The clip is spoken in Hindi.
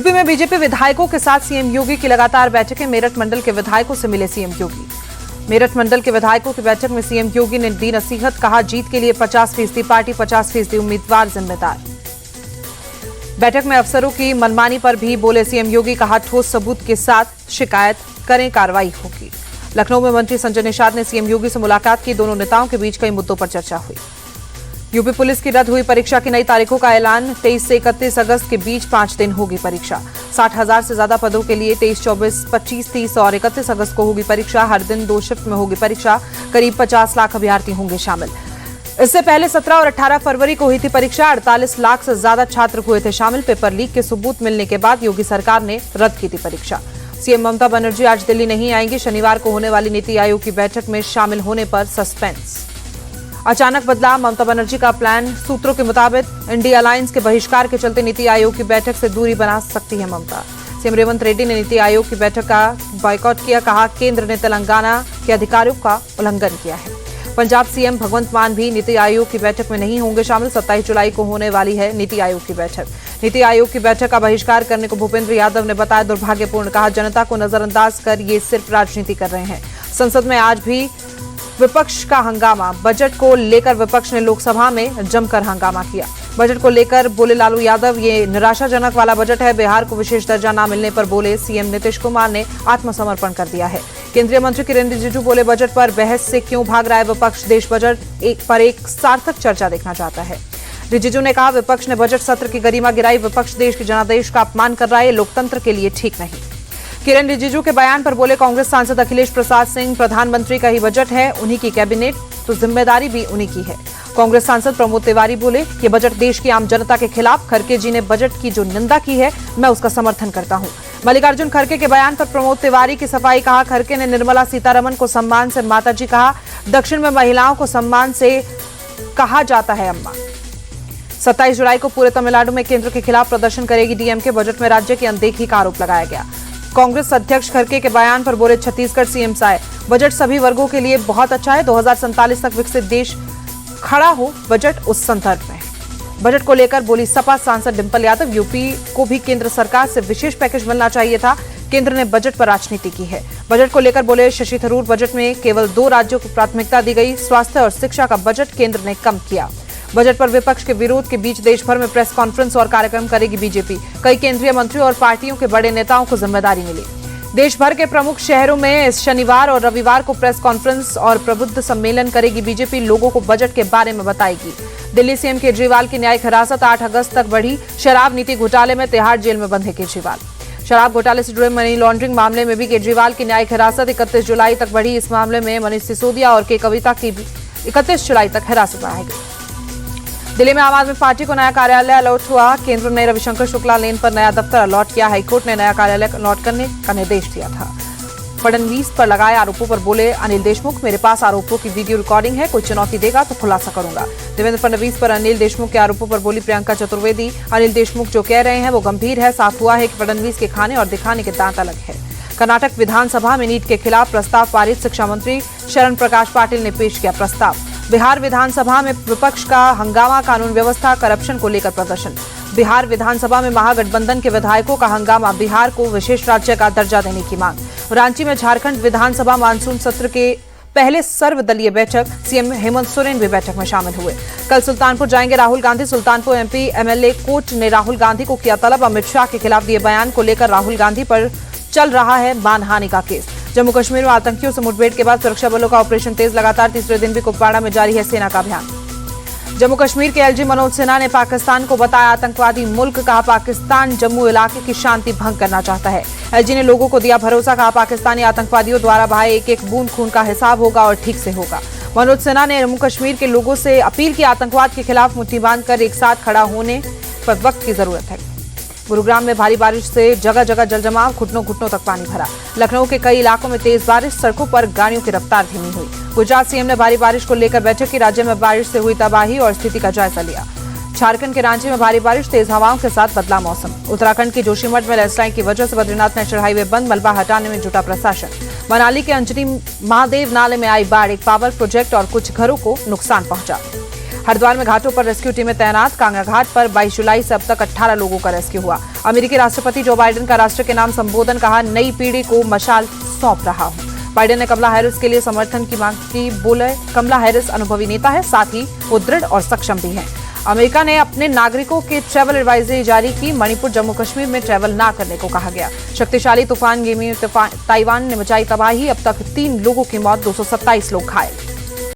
यूपी में बीजेपी विधायकों के साथ सीएम योगी की लगातार बैठकें। मेरठ मंडल के विधायकों से मिले सीएम योगी। मेरठ मंडल के विधायकों की बैठक में सीएम योगी ने दी नसीहत, कहा जीत के लिए 50% पार्टी, 50% उम्मीदवार जिम्मेदार। बैठक में अफसरों की मनमानी पर भी बोले सीएम योगी, कहा ठोस सबूत के साथ शिकायत करें, कार्रवाई होगी। लखनऊ में मंत्री संजय निषाद ने सीएम योगी से मुलाकात की। दोनों नेताओं के बीच कई मुद्दों पर चर्चा हुई। यूपी पुलिस की रद्द हुई परीक्षा की नई तारीखों का ऐलान। 23 से 31 अगस्त के बीच 5 दिन होगी परीक्षा। 60,000 से ज्यादा पदों के लिए 23, 24, 25, 30 और 31 अगस्त को होगी परीक्षा। हर दिन 2 शिफ्ट में होगी परीक्षा। करीब 50 लाख अभ्यर्थी होंगे शामिल। इससे पहले 17 और 18 फरवरी को हुई थी परीक्षा। 48 लाख से ज्यादा छात्र हुए थे शामिल। पेपर लीक के सबूत मिलने के बाद योगी सरकार ने रद्द की थी परीक्षा। सीएम ममता बनर्जी आज दिल्ली नहीं आएंगी। शनिवार को होने वाली नीति आयोग की बैठक में शामिल होने पर सस्पेंस। अचानक बदला ममता बनर्जी का प्लान। सूत्रों के मुताबिक इंडिया अलायंस के बहिष्कार के चलते नीति आयोग की बैठक से दूरी बना सकती है ममता। सीएम रेवंत रेड्डी ने नीति आयोग की बैठक का बॉयकॉट किया। कहा केंद्र ने तेलंगाना के अधिकारियों का उल्लंघन किया है। पंजाब सीएम भगवंत मान भी नीति आयोग की बैठक में नहीं होंगे शामिल। 27 जुलाई को होने वाली है नीति आयोग की बैठक। नीति आयोग की बैठक का बहिष्कार करने को भूपेंद्र यादव ने बताया दुर्भाग्यपूर्ण। कहा जनता को नजरअंदाज कर ये सिर्फ राजनीति कर रहे हैं। संसद में आज भी विपक्ष का हंगामा। बजट को लेकर विपक्ष ने लोकसभा में जमकर हंगामा किया। बजट को लेकर बोले लालू यादव, ये निराशाजनक वाला बजट है। बिहार को विशेष दर्जा न मिलने पर बोले सीएम नीतीश कुमार ने आत्मसमर्पण कर दिया है। केंद्रीय मंत्री किरेन रिजिजू बोले बजट पर बहस से क्यों भाग रहा है विपक्ष। देश बजट पर एक सार्थक चर्चा देखना चाहता है। रिजिजू ने कहा विपक्ष ने बजट सत्र की गरिमा गिराई। विपक्ष देश के जनादेश का अपमान कर रहा है। लोकतंत्र के लिए ठीक नहीं। किरेन रिजिजू के बयान पर बोले कांग्रेस सांसद अखिलेश प्रसाद सिंह, प्रधानमंत्री का ही बजट है, उन्हीं की कैबिनेट, तो जिम्मेदारी भी उन्हीं की है। कांग्रेस सांसद प्रमोद तिवारी बोले ये बजट देश की आम जनता के खिलाफ। खड़गे जी ने बजट की जो निंदा की है मैं उसका समर्थन करता हूं। मल्लिकार्जुन खड़गे के बयान पर प्रमोद तिवारी की सफाई। कहा खड़गे ने निर्मला सीतारमण को सम्मान से माताजी कहा। दक्षिण में महिलाओं को सम्मान से कहा जाता है अम्मा। 27 जुलाई को पूरे तमिलनाडु में केंद्र के खिलाफ प्रदर्शन करेगी डीएमके। बजट में राज्य की अनदेखी का आरोप लगाया गया। कांग्रेस अध्यक्ष खड़गे के बयान पर बोले छत्तीसगढ़ सीएम साय, बजट सभी वर्गों के लिए बहुत अच्छा है। 2047 तक विकसित देश खड़ा हो बजट उस संदर्भ में। बजट को लेकर बोली सपा सांसद डिंपल यादव, यूपी को भी केंद्र सरकार से विशेष पैकेज मिलना चाहिए था। केंद्र ने बजट पर राजनीति की है। बजट को लेकर बोले शशि थरूर, बजट में केवल 2 राज्यों को प्राथमिकता दी गई। स्वास्थ्य और शिक्षा का बजट केंद्र ने कम किया। बजट पर विपक्ष के विरोध के बीच देश भर में प्रेस कॉन्फ्रेंस और कार्यक्रम करेगी बीजेपी। कई केंद्रीय मंत्रियों और पार्टियों के बड़े नेताओं को जिम्मेदारी मिली। देश भर के प्रमुख शहरों में इस शनिवार और रविवार को प्रेस कॉन्फ्रेंस और प्रबुद्ध सम्मेलन करेगी बीजेपी। लोगों को बजट के बारे में बताएगी। दिल्ली सीएम केजरीवाल की न्यायिक हिरासत 8 अगस्त तक बढ़ी। शराब नीति घोटाले में तिहाड़ जेल में बंद है केजरीवाल। शराब घोटाले से जुड़े मनी लॉन्ड्रिंग मामले में भी केजरीवाल की न्यायिक हिरासत 31 जुलाई तक बढ़ी। इस मामले में मनीष सिसोदिया और के कविता की 31 जुलाई तक हिरासत बढ़ाएगी। दिल्ली में आम आदमी पार्टी को नया कार्यालय अलॉट हुआ। केंद्र ने रविशंकर शुक्ला लेन पर नया दफ्तर अलॉट किया। हाईकोर्ट ने नया कार्यालय अलॉट करने का निर्देश दिया था। फडणवीस पर लगाए आरोपों पर बोले अनिल देशमुख, मेरे पास आरोपों की वीडियो रिकॉर्डिंग है, कोई चुनौती देगा तो खुलासा करूंगा। देवेंद्र फडणवीस पर अनिल देशमुख के आरोपों पर बोली प्रियंका चतुर्वेदी, अनिल देशमुख जो कह रहे हैं वो गंभीर है। साफ हुआ है कि फडणवीस के खाने और दिखाने के दांत अलग है। कर्नाटक विधानसभा में नीट के खिलाफ प्रस्ताव पारित। शिक्षा मंत्री शरण प्रकाश पाटिल ने पेश किया प्रस्ताव। बिहार विधानसभा में विपक्ष का हंगामा। कानून व्यवस्था करप्शन को लेकर प्रदर्शन। बिहार विधानसभा में महागठबंधन के विधायकों का हंगामा। बिहार को विशेष राज्य का दर्जा देने की मांग। रांची में झारखंड विधानसभा मानसून सत्र के पहले सर्वदलीय बैठक। सीएम हेमंत सोरेन भी बैठक में शामिल हुए। कल सुल्तानपुर जाएंगे Rahul Gandhi. Sultanpur MP MLA court ने राहुल गांधी को किया तलब। अमित शाह के खिलाफ दिए बयान को लेकर राहुल गांधी पर चल रहा है मानहानि का केस। जम्मू कश्मीर में आतंकियों से मुठभेड़ के बाद सुरक्षा बलों का ऑपरेशन तेज। लगातार तीसरे दिन भी कुपवाड़ा में जारी है सेना का अभियान। जम्मू कश्मीर के एलजी मनोज सिन्हा ने पाकिस्तान को बताया आतंकवादी मुल्क। कहा पाकिस्तान जम्मू इलाके की शांति भंग करना चाहता है। एलजी ने लोगों को दिया भरोसा। कहा पाकिस्तानी आतंकवादियों द्वारा बहाए एक एक बूंद खून का हिसाब होगा और ठीक से होगा। मनोज सिन्हा ने जम्मू कश्मीर के लोगों से अपील की आतंकवाद के खिलाफ मुट्ठी बांधकर एक साथ खड़ा होने पर वक्त की जरूरत है। गुरुग्राम में भारी बारिश से जगह जगह जलजमाव। घुटनों घुटनों तक पानी भरा। लखनऊ के कई इलाकों में तेज बारिश। सड़कों पर गाड़ियों की रफ्तार धीमी हुई। गुजरात सीएम ने भारी बारिश को लेकर बैठक की। राज्य में बारिश से हुई तबाही और स्थिति का जायजा लिया। झारखंड के रांची में भारी बारिश, तेज हवाओं के साथ बदला मौसम। उत्तराखंड के जोशीमठ में लैंडस्लाइड की वजह से बद्रीनाथ नेशनल हाईवे बंद। मलबा हटाने में जुटा प्रशासन। मनाली के अंजनी महादेव नाले में आई बाढ़। एक पावर प्रोजेक्ट और कुछ घरों को नुकसान पहुंचा। हरिद्वार में घाटों पर रेस्क्यू टीमें तैनात। कांगड़ा घाट पर 22 जुलाई से अब तक 18 लोगों का रेस्क्यू हुआ। अमेरिकी राष्ट्रपति जो बाइडेन का राष्ट्र के नाम संबोधन कहा, नई पीढ़ी को मशाल सौंप रहा हूं। बाइडेन ने कमला हैरिस के लिए समर्थन की मांग की। बोले, कमला हैरिस अनुभवी नेता है, साथ ही वो दृढ़ और सक्षम भी हैं। अमेरिका ने अपने नागरिकों के ट्रैवल एडवाइजरी जारी की। मणिपुर, जम्मू कश्मीर में ट्रैवल ना करने को कहा गया। शक्तिशाली तूफान गिमी ताइवान ने मचाई तबाही। अब तक 3 लोगों की मौत, 227 लोग घायल।